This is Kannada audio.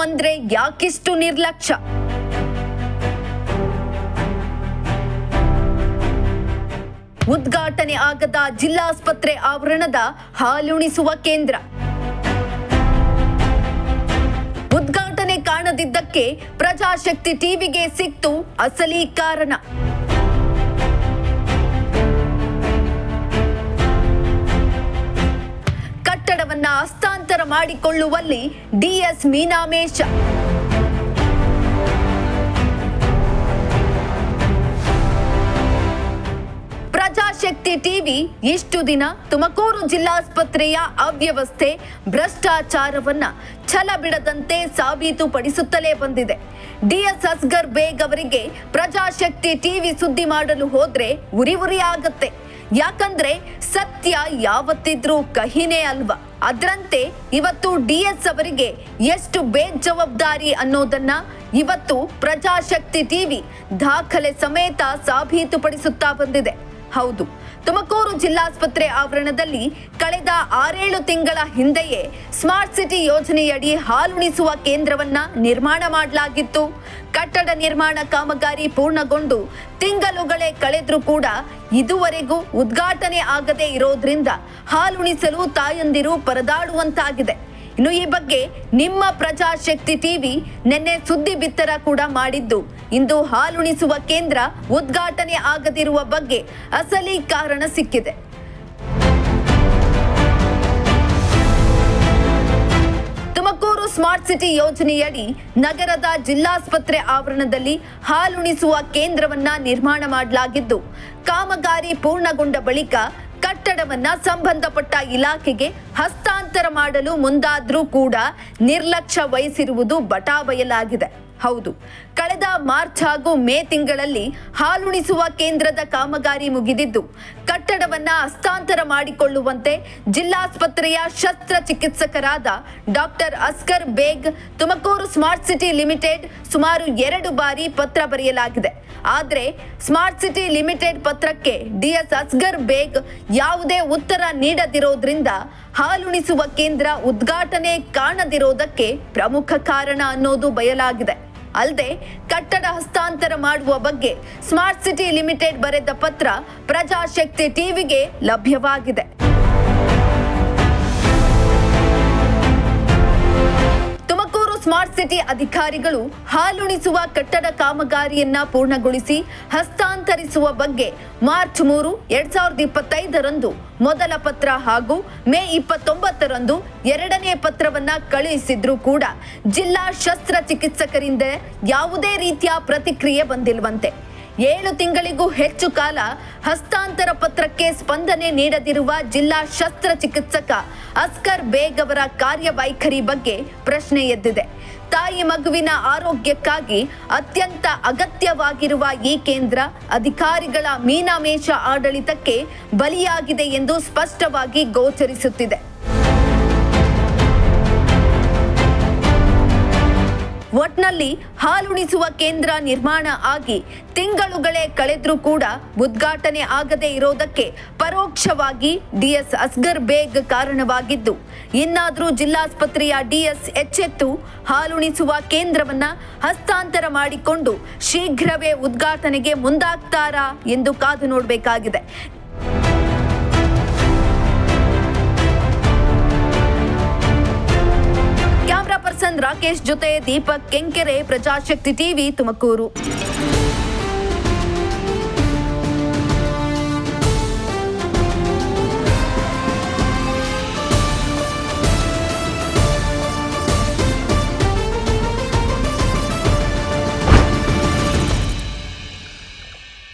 ಅಂದ್ರೆ ಯಾಕಿಷ್ಟು ನಿರ್ಲಕ್ಷ್ಯ? ಉದ್ಘಾಟನೆ ಆಗದ ಜಿಲ್ಲಾಸ್ಪತ್ರೆ ಆವರಣದ ಹಾಲುಣಿಸುವ ಕೇಂದ್ರ. ಉದ್ಘಾಟನೆ ಕಾಣದಿದ್ದಕ್ಕೆ ಪ್ರಜಾಶಕ್ತಿ ಟಿವಿಗೆ ಸಿಕ್ತು ಅಸಲಿ ಕಾರಣ. ಕಟ್ಟಡವನ್ನ ಹಸ್ತಾಂತರ ಮಾಡಿಕೊಳ್ಳುವಲ್ಲಿ ಡಿಎಸ್ ಮೀನಾಮೇಷ. ಪ್ರಜಾಶಕ್ತಿ ಟಿವಿ ಇಷ್ಟು ದಿನ ತುಮಕೂರು ಜಿಲ್ಲಾಸ್ಪತ್ರೆಯ ಅವ್ಯವಸ್ಥೆ, ಭ್ರಷ್ಟಾಚಾರವನ್ನ ಛಲ ಬಿಡದಂತೆ ಸಾಬೀತುಪಡಿಸುತ್ತಲೇ ಬಂದಿದೆ. ಡಿಎಸ್ ಅಸ್ಗರ್ ಬೇಗ್ ಅವರಿಗೆ ಪ್ರಜಾಶಕ್ತಿ ಟಿವಿ ಸುದ್ದಿ ಮಾಡಲು ಹೋದ್ರೆ ಉರಿ ಉರಿ ಆಗತ್ತೆ. ಯಾಕಂದ್ರೆ ಸತ್ಯ ಯಾವತ್ತಿದ್ರೂ ಕಹಿನೇ ಅಲ್ವಾ? ಅದರಂತೆ ಇವತ್ತು ಡಿಎಸ್ ಅವರಿಗೆ ಎಷ್ಟು ಬೇಜವಾಬ್ದಾರಿ ಅನ್ನೋದನ್ನ ಇವತ್ತು ಪ್ರಜಾಶಕ್ತಿ ಟಿವಿ ದಾಖಲೆ ಸಮೇತ ಸಾಬೀತುಪಡಿಸುತ್ತಾ ಬಂದಿದೆ. ಹೌದು, ತುಮಕೂರು ಜಿಲ್ಲಾಸ್ಪತ್ರೆ ಆವರಣದಲ್ಲಿ ಕಳೆದ 6-7 ತಿಂಗಳ ಹಿಂದೆಯೇ ಸ್ಮಾರ್ಟ್ ಸಿಟಿ ಯೋಜನೆಯಡಿ ಹಾಲುಣಿಸುವ ಕೇಂದ್ರವನ್ನ ನಿರ್ಮಾಣ ಮಾಡಲಾಗಿತ್ತು. ಕಟ್ಟಡ ನಿರ್ಮಾಣ ಕಾಮಗಾರಿ ಪೂರ್ಣಗೊಂಡು ತಿಂಗಳುಗಳೇ ಕಳೆದ್ರೂ ಕೂಡ ಇದುವರೆಗೂ ಉದ್ಘಾಟನೆ ಆಗದೇ ಇರೋದ್ರಿಂದ ಹಾಲುಣಿಸಲು ತಾಯಂದಿರು ಪರದಾಡುವಂತಾಗಿದೆ. ಇನ್ನು ಈ ಬಗ್ಗೆ ನಿಮ್ಮ ಪ್ರಜಾಶಕ್ತಿ ಟಿವಿ ನಿನ್ನೆ ಸುದ್ದಿ ಬಿತ್ತರ ಕೂಡ ಮಾಡಿದ್ದು, ಇಂದು ಹಾಲುಣಿಸುವ ಕೇಂದ್ರ ಉದ್ಘಾಟನೆ ಆಗದಿರುವ ಬಗ್ಗೆ ಅಸಲಿ ಕಾರಣ ಸಿಕ್ಕಿದೆ. ತುಮಕೂರು ಸ್ಮಾರ್ಟ್ ಸಿಟಿ ಯೋಜನೆಯಡಿ ನಗರದ ಜಿಲ್ಲಾಸ್ಪತ್ರೆ ಆವರಣದಲ್ಲಿ ಹಾಲುಣಿಸುವ ಕೇಂದ್ರವನ್ನ ನಿರ್ಮಾಣ ಮಾಡಲಾಗಿದ್ದು, ಕಾಮಗಾರಿ ಪೂರ್ಣಗೊಂಡ ಬಳಿಕ ಕಟ್ಟಡವನ್ನ ಸಂಬಂಧಪಟ್ಟ ಇಲಾಖೆಗೆ ಹಸ್ತಾಂತರ ಮಾಡಲು ಮುಂದಾದ್ರೂ ಕೂಡ ನಿರ್ಲಕ್ಷ್ಯ ವಹಿಸಿರುವುದು ಬಟಾಬಯಲಾಗಿದೆ. ಹೌದು, ಕಳೆದ ಮಾರ್ಚ್ ಹಾಗೂ ಮೇ ತಿಂಗಳಲ್ಲಿ ಹಾಲುಣಿಸುವ ಕೇಂದ್ರದ ಕಾಮಗಾರಿ ಮುಗಿದಿದ್ದು, ಕಟ್ಟಡವನ್ನ ಹಸ್ತಾಂತರ ಮಾಡಿಕೊಳ್ಳುವಂತೆ ಜಿಲ್ಲಾಸ್ಪತ್ರೆಯ ಶಸ್ತ್ರಚಿಕಿತ್ಸಕರಾದ ಡಾಕ್ಟರ್ ಅಸ್ಗರ್ ಬೇಗ್ ತುಮಕೂರು ಸ್ಮಾರ್ಟ್ ಸಿಟಿ ಲಿಮಿಟೆಡ್ ಸುಮಾರು 2 ಬಾರಿ ಪತ್ರ ಬರೆಯಲಾಗಿದೆ. ಆದರೆ ಸ್ಮಾರ್ಟ್ ಸಿಟಿ ಲಿಮಿಟೆಡ್ ಪತ್ರಕ್ಕೆ ಡಿಎಸ್ ಅಸ್ಗರ್ ಬೇಗ್ ಯಾವುದೇ ಉತ್ತರ ನೀಡದಿರೋದ್ರಿಂದ ಹಾಲುಣಿಸುವ ಕೇಂದ್ರ ಉದ್ಘಾಟನೆ ಕಾಣದಿರೋದಕ್ಕೆ ಪ್ರಮುಖ ಕಾರಣ ಅನ್ನೋದು ಬಯಲಾಗಿದೆ. ಅಲ್ಲದೆ ಕಟ್ಟಡ ಹಸ್ತಾಂತರ ಮಾಡುವ ಬಗ್ಗೆ ಸ್ಮಾರ್ಟ್ ಸಿಟಿ ಲಿಮಿಟೆಡ್ ಬರೆದ ಪತ್ರ ಪ್ರಜಾಶಕ್ತಿ ಟಿವಿಗೆ ಲಭ್ಯವಾಗಿದೆ. ತುಮಕೂರು ಸ್ಮಾರ್ಟ್ ಸಿಟಿ ಅಧಿಕಾರಿಗಳು ಹಾಲುಣಿಸುವ ಕಟ್ಟಡ ಕಾಮಗಾರಿಯನ್ನ ಪೂರ್ಣಗೊಳಿಸಿ ಹಸ್ತಾಂತರಿಸುವ ಬಗ್ಗೆ ಮಾರ್ಚ್ 3, 2025ರಂದು ಮೊದಲ ಪತ್ರ ಹಾಗೂ ಮೇ 29ರಂದು 2ನೇ ಪತ್ರವನ್ನ ಕಳುಹಿಸಿದ್ರು ಕೂಡ ಜಿಲ್ಲಾ ಶಸ್ತ್ರಚಿಕಿತ್ಸಕರಿಂದ ಯಾವುದೇ ರೀತಿಯ ಪ್ರತಿಕ್ರಿಯೆ ಬಂದಿಲ್ವಂತೆ. 7 ತಿಂಗಳಿಗೂ ಹೆಚ್ಚು ಕಾಲ ಹಸ್ತಾಂತರ ಪತ್ರಕ್ಕೆ ಸ್ಪಂದನೆ ನೀಡದಿರುವ ಜಿಲ್ಲಾ ಶಸ್ತ್ರಚಿಕಿತ್ಸಕ ಅಸ್ಗರ್ ಬೇಗ್ ಅವರ ಕಾರ್ಯವೈಖರಿ ಬಗ್ಗೆ ಪ್ರಶ್ನೆ ಎದ್ದಿದೆ. ತಾಯಿ ಮಗುವಿನ ಆರೋಗ್ಯಕ್ಕಾಗಿ ಅತ್ಯಂತ ಅಗತ್ಯವಾಗಿರುವ ಈ ಕೇಂದ್ರ ಅಧಿಕಾರಿಗಳ ಮೀನಾಮೇಷ ಆಡಳಿತಕ್ಕೆ ಬಲಿಯಾಗಿದೆ ಎಂದು ಸ್ಪಷ್ಟವಾಗಿ ಗೋಚರಿಸುತ್ತಿದೆ. ಒಟ್ನಲ್ಲಿ ಹಾಲುಣಿಸುವ ಕೇಂದ್ರ ನಿರ್ಮಾಣ ಆಗಿ ತಿಂಗಳುಗಳೇ ಕಳೆದ್ರೂ ಕೂಡ ಉದ್ಘಾಟನೆ ಆಗದೇ ಇರೋದಕ್ಕೆ ಪರೋಕ್ಷವಾಗಿ ಡಿಎಸ್ ಅಸ್ಗರ್ ಬೇಗ್ ಕಾರಣವಾಗಿದ್ದು, ಇನ್ನಾದರೂ ಜಿಲ್ಲಾಸ್ಪತ್ರೆಯ ಡಿಎಸ್ ಎಚ್ಚೆತ್ತು ಹಾಲುಣಿಸುವ ಕೇಂದ್ರವನ್ನ ಹಸ್ತಾಂತರ ಮಾಡಿಕೊಂಡು ಶೀಘ್ರವೇ ಉದ್ಘಾಟನೆಗೆ ಮುಂದಾಗ್ತಾರಾ ಎಂದು ಕಾದು ನೋಡಬೇಕಾಗಿದೆ. ಕ್ಯಾಮರಾ ಪರ್ಸನ್ ರಾಕೇಶ್ ಜೊತೆ ದೀಪಕ್ ಕೆಂಕೆರೆ, ಪ್ರಜಾಶಕ್ತಿ ಟಿವಿ, ತುಮಕೂರು.